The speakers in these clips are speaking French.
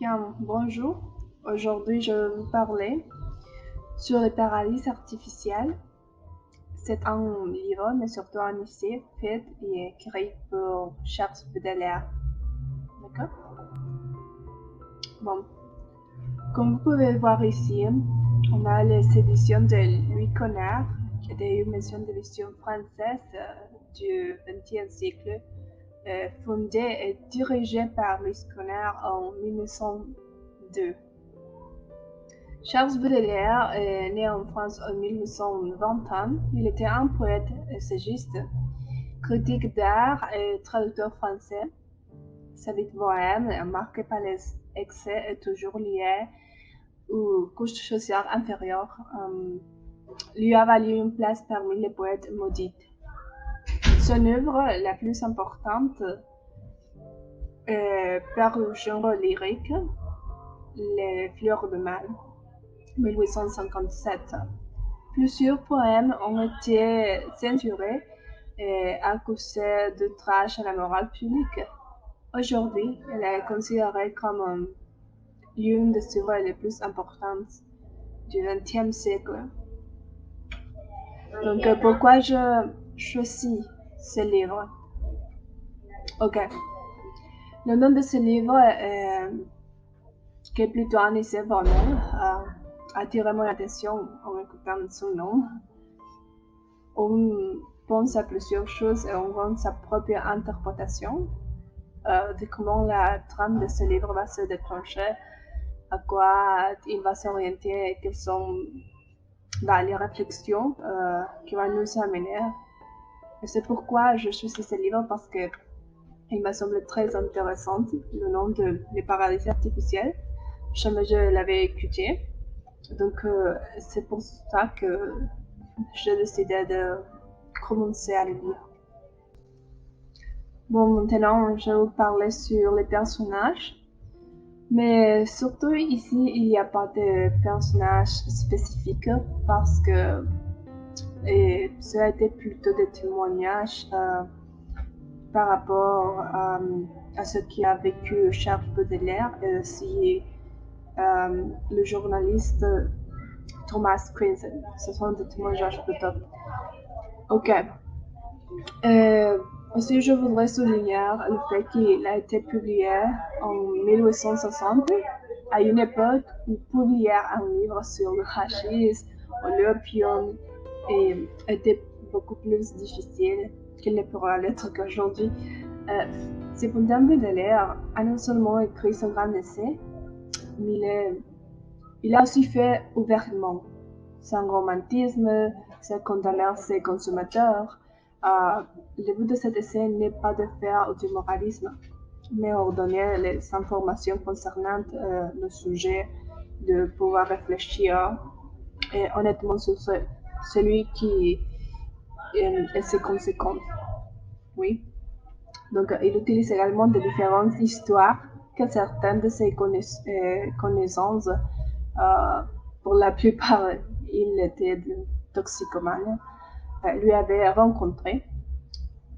Bien, bonjour. Aujourd'hui, je vais vous parler sur les paralyses artificielles. C'est un livre, mais surtout un essai fait et écrit pour Charles Baudelaire. D'accord? Bon, comme vous pouvez voir ici, on a les éditions de Louis Connard, qui est une maison d'édition française du XXe siècle, fondée et dirigée par Louis Connard en 1902. Charles Baudelaire est né en France en 1821. Il était un poète, essayiste, critique d'art et traducteur français. Sa vie de bohème, marquée par les excès, est toujours liée aux couches sociales inférieures, lui a valu une place parmi les poètes maudits. Son œuvre la plus importante par le genre lyrique, Les Fleurs de Mal, 1857. Plusieurs poèmes ont été censurés et accusés d'outrage à la morale publique. Aujourd'hui, elle est considérée comme l'une des œuvres les plus importantes du XXe siècle. Donc, pourquoi je choisis ce livre? Ok. Le nom de ce livre, qui est plutôt un essai vraiment, a attiré mon attention en écoutant son nom. On pense à plusieurs choses et on rend sa propre interprétation de comment la trame de ce livre va se déclencher, à quoi il va s'orienter et quelles sont les réflexions qui vont nous amener. Et c'est pourquoi je choisis ce livre, parce que il m'a semblé très intéressant, le nom de Les paralyses artificielles. Jamais je l'avais écouté. Donc c'est pour ça que j'ai décidé de commencer à le lire. Bon, maintenant, je vais vous parler sur les personnages. Mais surtout ici, il n'y a pas de personnages spécifiques parce que ça a été plutôt des témoignages par rapport à ce qu'a vécu Charles Baudelaire et aussi le journaliste Thomas Crinson. Ce sont des témoignages plutôt. Ok. Aussi, je voudrais souligner le fait qu'il a été publié en 1860, à une époque où publier un livre sur le hashish ou l'opium était beaucoup plus difficile qu'il ne pourrait l'être qu'aujourd'hui. Cependant, Baudelaire a non seulement écrit son grand essai, mais il a aussi fait ouvertement son romantisme, ses condamnant ses consommateurs. Le but de cet essai n'est pas de faire du moralisme, mais ordonner les informations concernant le sujet, de pouvoir réfléchir et honnêtement sur celui qui et ses conséquences. Oui. Donc, il utilise également de différentes histoires que certaines de ses connaissances, pour la plupart, il était toxicomane, lui avait rencontré.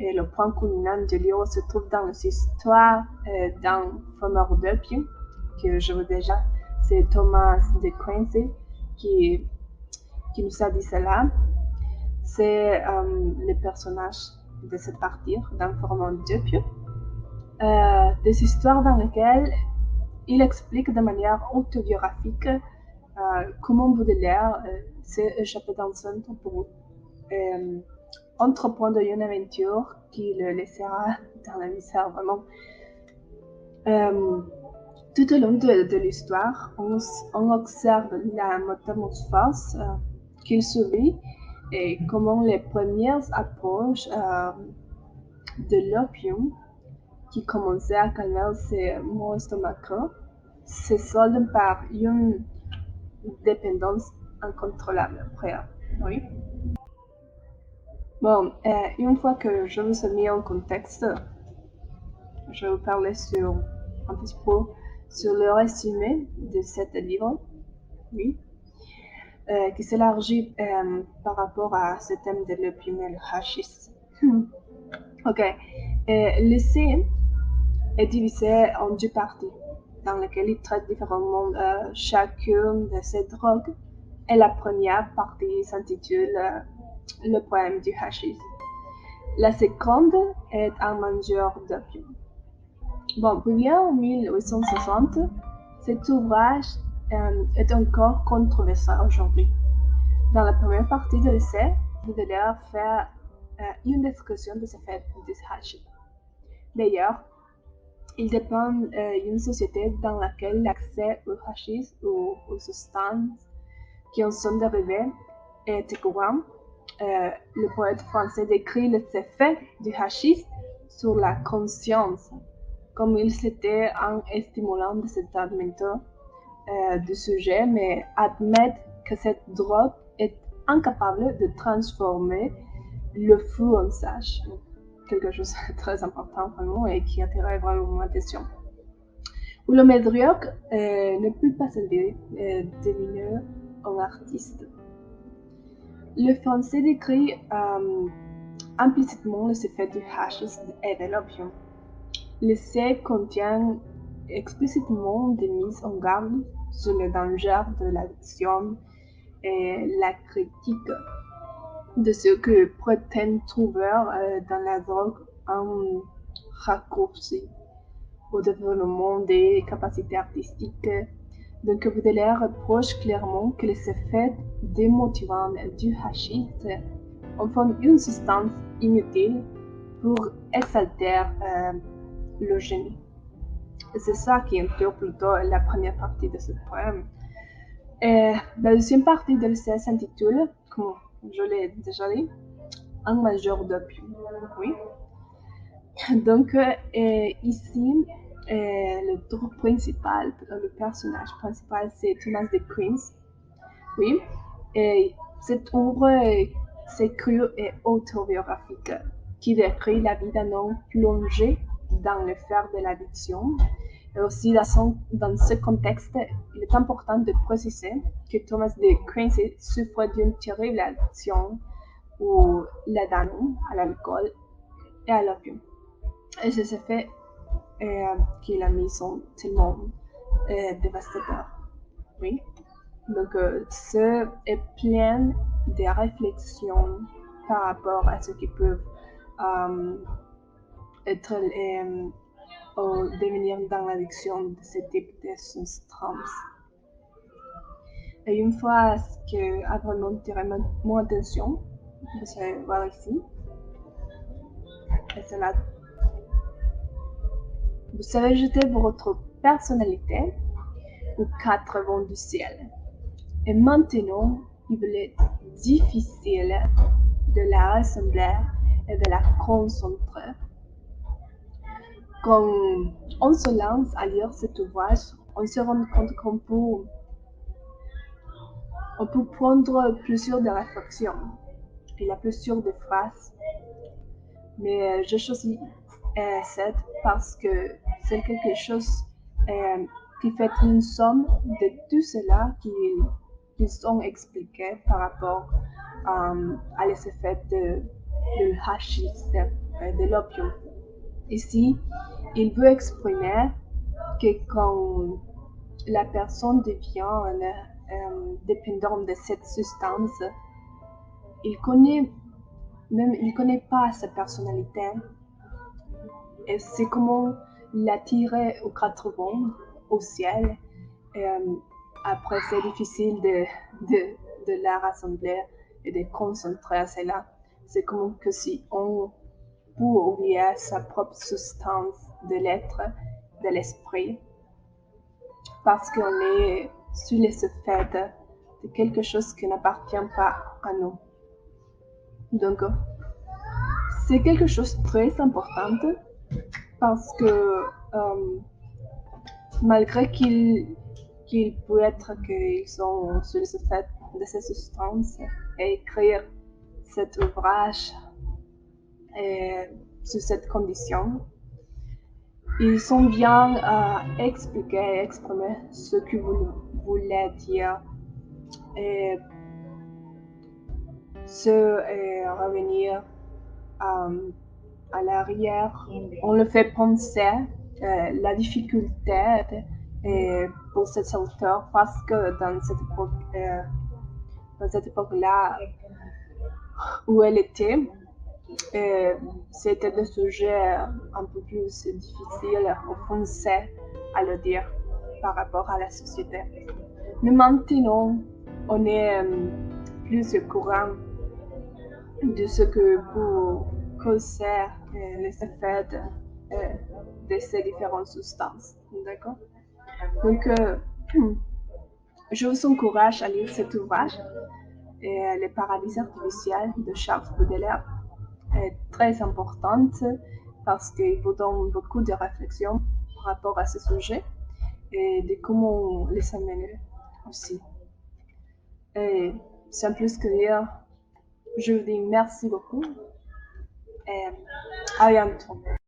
Et le point culminant du livre se trouve dans les histoires d'un fumeur d'opium que je veux déjà. C'est Thomas de Quincey qui nous a dit cela. C'est le personnage de cette partie d'un fumeur d'opium. Des histoires dans lesquelles il explique de manière autobiographique comment Baudelaire s'est échappé dans son temps pour entreprendre une aventure qui le laissera dans la misère vraiment. Tout au long de l'histoire, on observe la métamorphose qu'il subit et comment les premières approches de l'opium qui commençait à calmer ses maux estomacaux se soldent par une dépendance incontrôlable après. Oui. Bon, une fois que je vous ai mis en contexte, je vais vous parler un petit peu sur le résumé de ce livre, oui, qui s'élargit par rapport à ce thème de l'opium et le hashish. Ok, l'essai est divisé en deux parties. dans lequel il traite différemment chacune de ces drogues. Et la première partie s'intitule Le poème du hashish. La seconde est Un mangeur d'opium. Bon, publié en 1860, cet ouvrage est encore controversé aujourd'hui. Dans la première partie de l'essai, Baudelaire fait une description de ce fait du hashish. D'ailleurs, il dépend d'une société dans laquelle l'accès au hashish ou aux substances qui en sont dérivées est courant. Le poète français décrit les effets du hashish sur la conscience, comme il s'était un stimulant de cet argument du sujet, mais admet que cette drogue est incapable de transformer le fou en sage. Quelque chose de très important vraiment et qui attirait vraiment mon attention. Où le médiocre ne peut pas servir devenir un artiste. Le français décrit implicitement les effets du hashish et de l'opium. L'essai contient explicitement des mises en garde sur le danger de l'addiction et la critique de ce que prétendent trouver dans la drogue un raccourci au développement des capacités artistiques. Donc Baudelaire reproche clairement que les effets démotivants du hashish en font une substance inutile pour exalter le génie. Et c'est ça qui inclut plutôt la première partie de ce poème. Et la deuxième partie de l'essai s'intitule, comme je l'ai déjà dit, Un mangeur d'opium. Oui. Donc ici, le drôle principal, le personnage principal, c'est Thomas de Queens. Oui. Et cette œuvre s'écrit et autobiographique qui décrit la vie d'un homme plongé dans le fer de l'addiction. Et aussi dans ce contexte, il est important de préciser que Thomas de Quincy souffre d'une terrible addiction ou l'addiction à l'alcool et à l'opium. Et c'est ce fait qui la mis sont tellement dévastateurs. Oui. Donc, ce est plein de réflexions par rapport à ce qui peut être ou devenir dans l'addiction de ce type de substance. Et une fois ce qui a vraiment tiré mon attention, vous allez voir ici, et c'est là. Vous savez jeter votre personnalité aux quatre vents du ciel. Et maintenant, il est difficile de la rassembler et de la concentrer. Quand on se lance à lire cet ouvrage, on se rend compte qu'on peut prendre plusieurs de réflexions. Il y a plusieurs de phrases, mais je choisis cette parce que c'est quelque chose qui fait une somme de tout cela qui sont expliqués par rapport à les effets de hashish, de l'opium. Ici, il veut exprimer que quand la personne devient dépendante de cette substance, il connaît pas sa personnalité. Et c'est comment l'attirer aux quatre vents, au ciel. Et, après, c'est difficile de la rassembler et de concentrer à cela. C'est comme que si on peut oublier sa propre substance de l'être, de l'esprit, parce qu'on est sous les effets de quelque chose qui n'appartient pas à nous. Donc, c'est quelque chose de très important parce que malgré qu'il peut être qu'ils sont sous les effets de ces substances et écrire cet ouvrage sous cette condition, ils sont bien à expliquer et exprimer ce que vous voulez dire et revenir à l'arrière. On le fait penser la difficulté pour cet auteur parce que dans cette époque-là où elle était, c'était des sujets un peu plus difficiles ou foncés à le dire par rapport à la société. Mais maintenant, on est plus au courant de ce que peut causer les effets de ces différentes substances. D'accord? Donc, je vous encourage à lire cet ouvrage, Les paradis artificiels de Charles Baudelaire. Est très importante parce qu'il vous donne beaucoup de réflexions par rapport à ce sujet et de comment les amener aussi. Et sans plus que dire, je vous dis merci beaucoup et à bientôt.